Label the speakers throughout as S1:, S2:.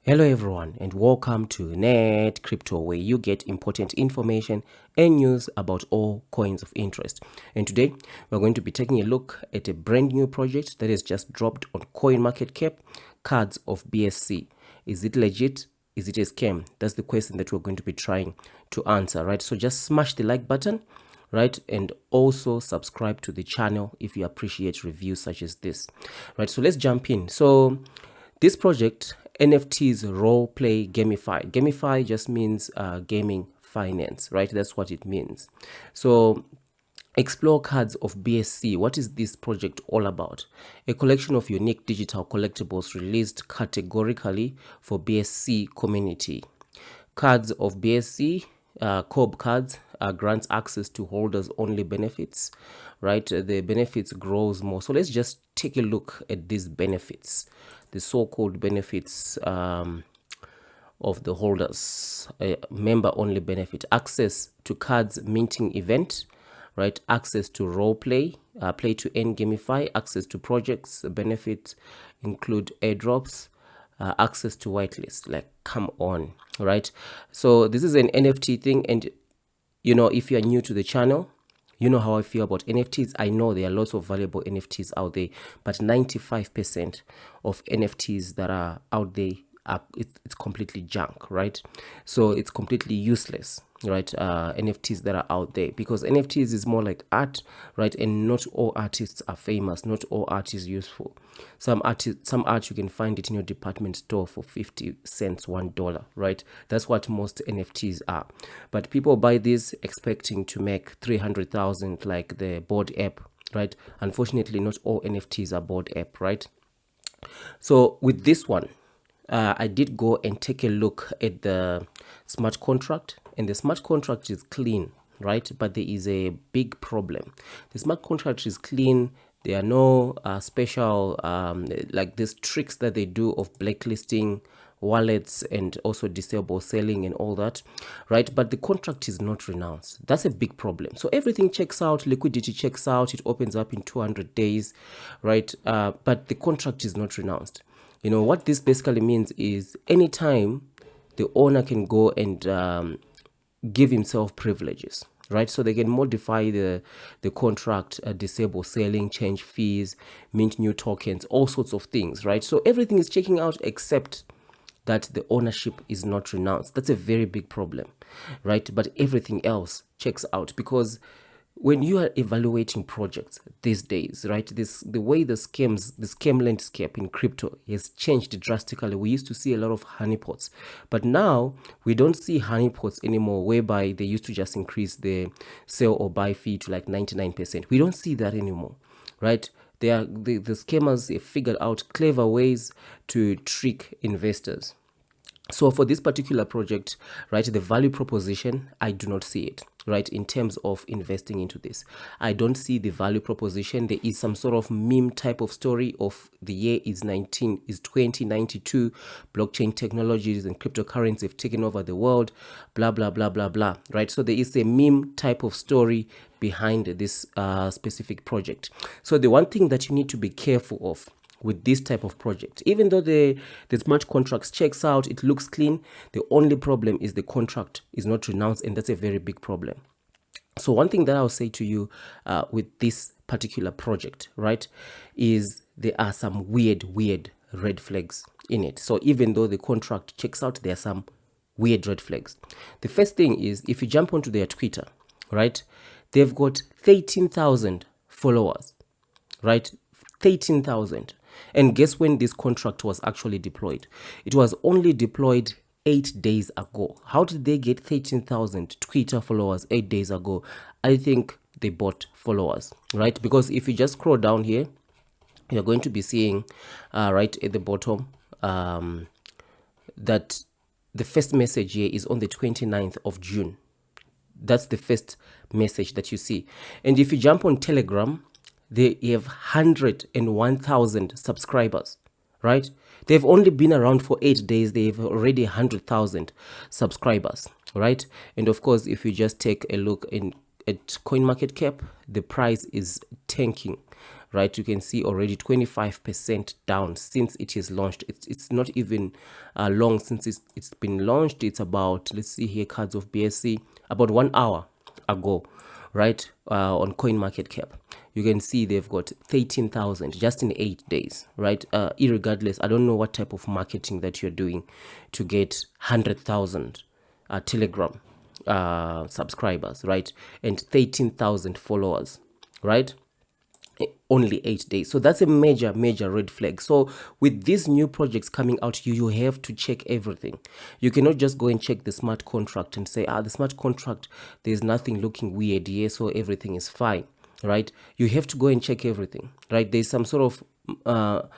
S1: Hello everyone and welcome to Net Crypto, where you get important information and news about all coins of interest. And today we're going to be taking a look at a brand new project that has just dropped on CoinMarketCap, Cards of BSC. Is it legit? Is it a scam? That's the question that we're going to be trying to answer, right? So just smash the like button, right, and also subscribe to the channel if you appreciate reviews such as this, right? So let's jump in. So this project, NFTs role play gamify. Gamify just means gaming finance, right? That's what it means. So explore Cards of BSC. What is this project all about? A collection of unique digital collectibles released categorically for BSC community. Cards of BSC, COB cards, grants access to holders only benefits, right? The benefits grows more. So let's just take a look at these benefits, the so-called benefits of the holders. Member only benefit: access to cards minting event, right? Access to role play, play to earn gamify, access to projects. Benefits include airdrops, access to whitelist. Like, come on, right? So this is an NFT thing, and you know, if you are new to the channel, you know how I feel about NFTs. I know there are lots of valuable NFTs out there, but 95% of NFTs that are out there it's completely junk, right? So it's completely useless, right? NFTs that are out there, because NFTs is more like art, right? And not all artists are famous, not all art is useful. Some art you can find it in your department store for 50 cents, $1, right? That's what most NFTs are. But people buy this expecting to make 300,000 like the Bored Ape, right? Unfortunately, not all NFTs are Bored Ape, right? So with this one, I did go and take a look at the smart contract, and the smart contract is clean, right? But there is a big problem. The smart contract is clean. There are no special like these tricks that they do of blacklisting wallets and also disable selling and all that, right? But the contract is not renounced. That's a big problem. So everything checks out, liquidity checks out, it opens up in 200 days, right? But the contract is not renounced. You know what this basically means is anytime the owner can go and give himself privileges, right? So they can modify the contract, disable selling, change fees, mint new tokens, all sorts of things, right? So everything is checking out except that the ownership is not renounced. That's a very big problem, right? But everything else checks out, because when you are evaluating projects these days, right, the way the scam landscape in crypto has changed drastically. We used to see a lot of honeypots, but now we don't see honeypots anymore, whereby they used to just increase the sell or buy fee to like 99%. We don't see that anymore, right? The scammers have figured out clever ways to trick investors. So for this particular project, right, the value proposition, I do not see it, right? In terms of investing into this, I don't see the value proposition. There is some sort of meme type of story of the year is 2092, blockchain technologies and cryptocurrency have taken over the world, blah blah blah blah blah, right? So there is a meme type of story behind this specific project. So the one thing that you need to be careful of with this type of project, even though the smart contracts checks out, it looks clean, the only problem is the contract is not renounced, and that's a very big problem. So one thing that I'll say to you with this particular project, right, is there are some weird red flags in it. So even though the contract checks out, there are some weird red flags. The first thing is, if you jump onto their Twitter, right, they've got 13,000 followers, right? 13,000. And guess when this contract was actually deployed? It was only deployed 8 days ago. How did they get 13,000 Twitter followers 8 days ago? I think they bought followers, right? Because if you just scroll down here, you're going to be seeing right at the bottom that the first message here is on the 29th of June. That's the first message that you see. And if you jump on Telegram, they have 101,000 subscribers, right? They've only been around for 8 days. They have already 100,000 subscribers, right? And of course, if you just take a look at CoinMarketCap, the price is tanking, right? You can see already 25% down since it is launched. It's not even long since it's been launched. It's about, let's see here, cards of BSC, about 1 hour ago, right? On CoinMarketCap, you can see they've got 13,000 just in 8 days, right? Irregardless, I don't know what type of marketing that you're doing to get 100,000 Telegram subscribers, right? And 13,000 followers, right? Only 8 days. So that's a major red flag. So with these new projects coming out, you have to check everything. You cannot just go and check the smart contract and say, the smart contract, there's nothing looking weird here, so everything is fine, right? You have to go and check everything, right? There's some sort of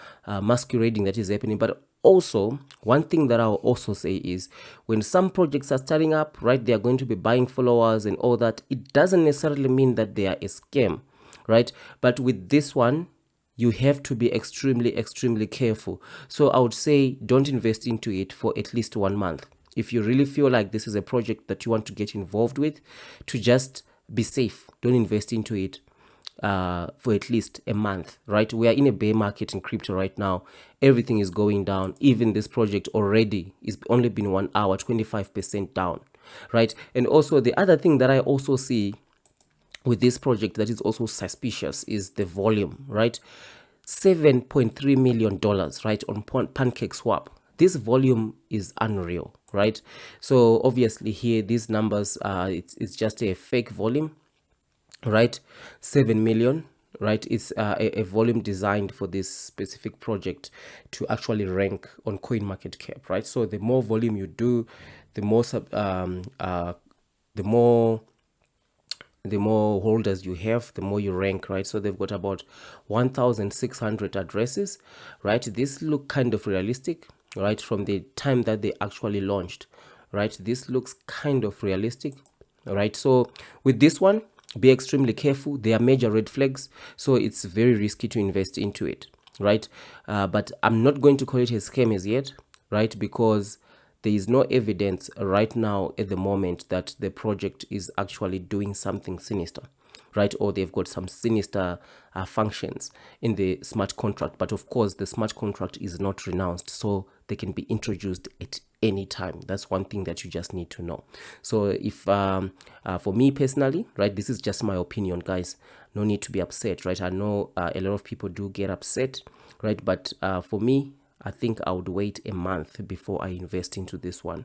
S1: masquerading that is happening. But also, one thing that I'll also say is when some projects are starting up, right, they are going to be buying followers and all that. It doesn't necessarily mean that they are a scam, right? But with this one, you have to be extremely careful. So I would say don't invest into it for at least 1 month. If you really feel like this is a project that you want to get involved with, to just be safe, don't invest into it for at least a month, right? We are in a bear market in crypto right now. Everything is going down. Even this project already is only been 1 hour, 25% down, right? And also the other thing that I also see with this project that is also suspicious is the volume, right? $7.3 million, right, on PancakeSwap. This volume is unreal, right? So obviously here, these numbers, it's just a fake volume, right? 7 million, right? It's a volume designed for this specific project to actually rank on CoinMarketCap, right? So the more volume you do, the more holders you have, the more you rank, right? So they've got about 1,600 addresses, right? This look kind of realistic, right? From the time that they actually launched, right? This looks kind of realistic, right? So with this one, be extremely careful. There are major red flags, so it's very risky to invest into it, right? But I'm not going to call it a scam as yet, right? Because there is no evidence right now at the moment that the project is actually doing something sinister, right? Or they've got some sinister functions in the smart contract. But of course, the smart contract is not renounced, so they can be introduced at any time. That's one thing that you just need to know. So if for me personally, right, this is just my opinion, guys. No need to be upset, right? I know a lot of people do get upset, right? But for me, I think I would wait a month before I invest into this one,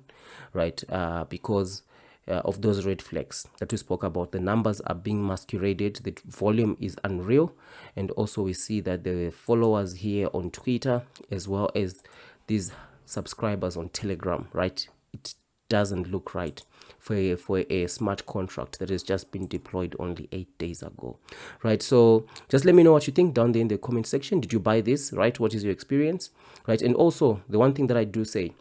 S1: right? Because of those red flags that we spoke about. The numbers are being masqueraded. The volume is unreal. And also we see that the followers here on Twitter, as well as these subscribers on Telegram, right? It doesn't look right for a smart contract that has just been deployed only 8 days ago, right? So just let me know what you think down there in the comment section. Did you buy this, right? What is your experience, right? And also the one thing that I do say,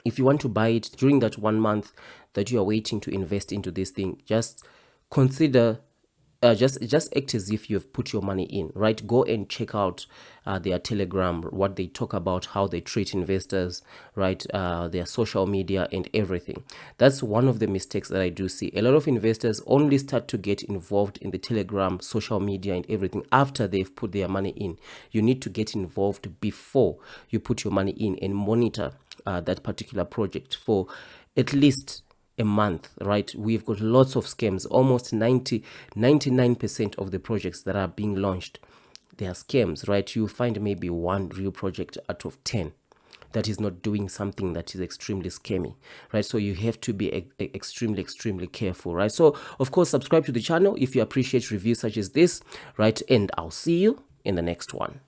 S1: if you want to buy it during that 1 month that you are waiting to invest into this thing, just consider just act as if you've put your money in, right? Go and check out their Telegram, what they talk about, how they treat investors, right? Their social media and everything. That's one of the mistakes that I do see. A lot of investors only start to get involved in the Telegram, social media and everything after they've put their money in. You need to get involved before you put your money in and monitor that particular project for at least a month, right? We've got lots of scams. Almost 99% of the projects that are being launched, they are scams, right? You find maybe one real project out of 10 that is not doing something that is extremely scammy, right? So you have to be extremely careful, right? So of course, subscribe to the channel if you appreciate reviews such as this, right? And I'll see you in the next one.